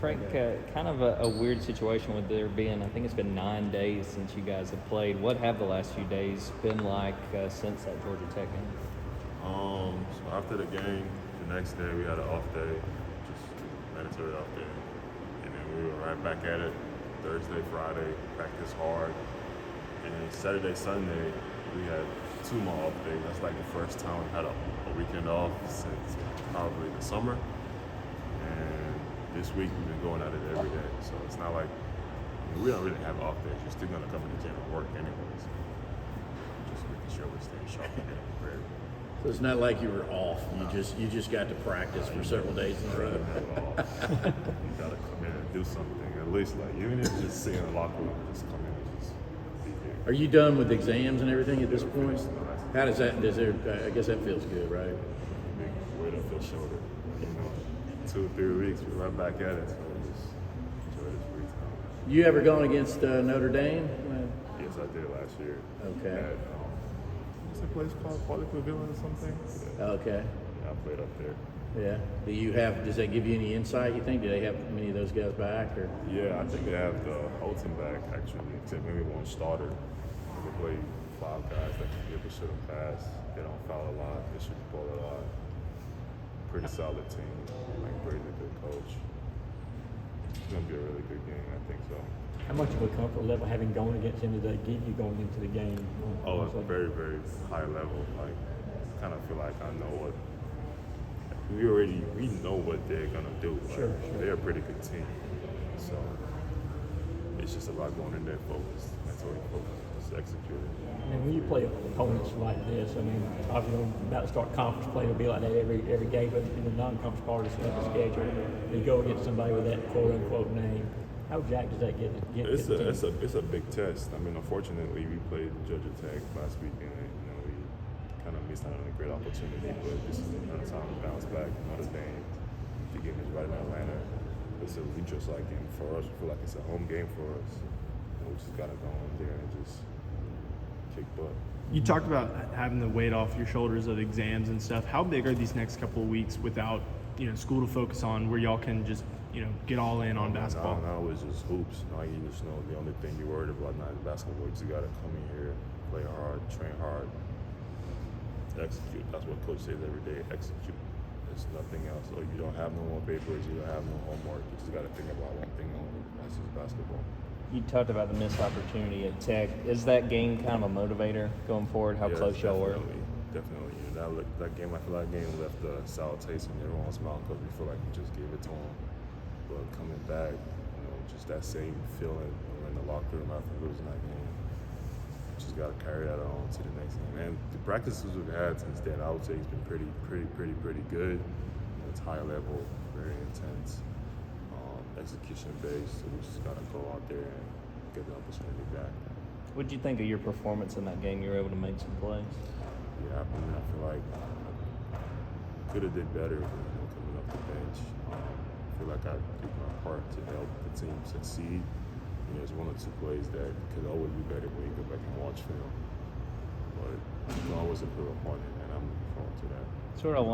Frank, kind of a weird situation with there being, I think it's been 9 days since you guys have played. What have the last few days been like since that Georgia Tech game? So after the game, the next day we had an off day, just mandatory off day. And then we were right back at it Thursday, Friday, practice hard. And then Saturday, Sunday, we had 2 more off days. That's like the first time we had a weekend off since probably the summer. And this week we've been going at it every day. So it's not like, we don't really have off days. You're still gonna come to the gym and work anyways. Just making sure we're staying sharp and getting prepared. So it's not like you were off. You just got to practice for several days in a row. You gotta come in and do something. At least like even if it's just sitting in the locker room, just come in and just be here. Are you done with exams and everything at this point? How does that? I guess that feels good, right? Big weight off your shoulder. 2 or 3 weeks, we're right back at it. So just enjoy this free time. You ever gone against Notre Dame? Yes, I did last year. Okay. At, what's that place called? Quality Pavilion or something? Yeah. Okay. Yeah, I played up there. Yeah. Does that give you any insight, you think? Do they have many of those guys back? Or? Yeah, I think they have the Holton back, actually, except maybe one starter. They play 5 guys that can give a shit a pass. They don't foul a lot. They shoot the ball a lot. Pretty solid team. Like Brady's a good coach. It's going to be a really good game, I think so. How much of a comfort level having gone against him today give you going into the game? Oh, it's a very, very high level. Like, I kind of feel like I know what we know what they're gonna do. Like, Sure. They're a pretty good team, so it's just about going in there focused, mentally focused, just executing. And when you play opponents like this, I mean, obviously you're about to start conference play, it'll be like that every game, but in the non-conference part of the schedule, you go against somebody with that quote-unquote name. How jacked does that get? It's a big test. I mean, unfortunately, we played Georgia Tech last weekend. We kind of missed out on a great opportunity, but this is another time to bounce back. Notre Dame, the game is right in Atlanta. It's a just-like game for us. We feel like it's a home game for us. We just got to go in there and just kick butt. You talked about having the weight off your shoulders of exams and stuff. How big are these next couple of weeks without, school to focus on, where y'all can just, get all in on basketball? Now it's just hoops. Now you just know the only thing you're worried about now is basketball. You just got to come in here, play hard, train hard, execute. That's what coach says every day, execute. There's nothing else. So you don't have no more papers, you don't have no homework. You just got to think about one thing only. That's just basketball. You talked about the missed opportunity at Tech. Is that game kind of a motivator going forward? How close y'all were? Definitely. That game, I feel like game left a sour taste in everyone's mouth because we feel like we just gave it to them. But coming back, just that same feeling in the locker room after losing that game. Just got to carry that on to the next game. And the practices we've had since then, I would say it's been pretty good. It's high level, very intense, execution based. So we just got to go out there and get the opportunity back. What did you think of your performance in that game? You were able to make some plays. Yeah, I feel like I could have did better coming off the bench. I feel like I did my part to help the team succeed. There's 1 or 2 plays that could always be better when you go back and watch film. But you can always improve upon it, and I'm looking forward to that. Sort of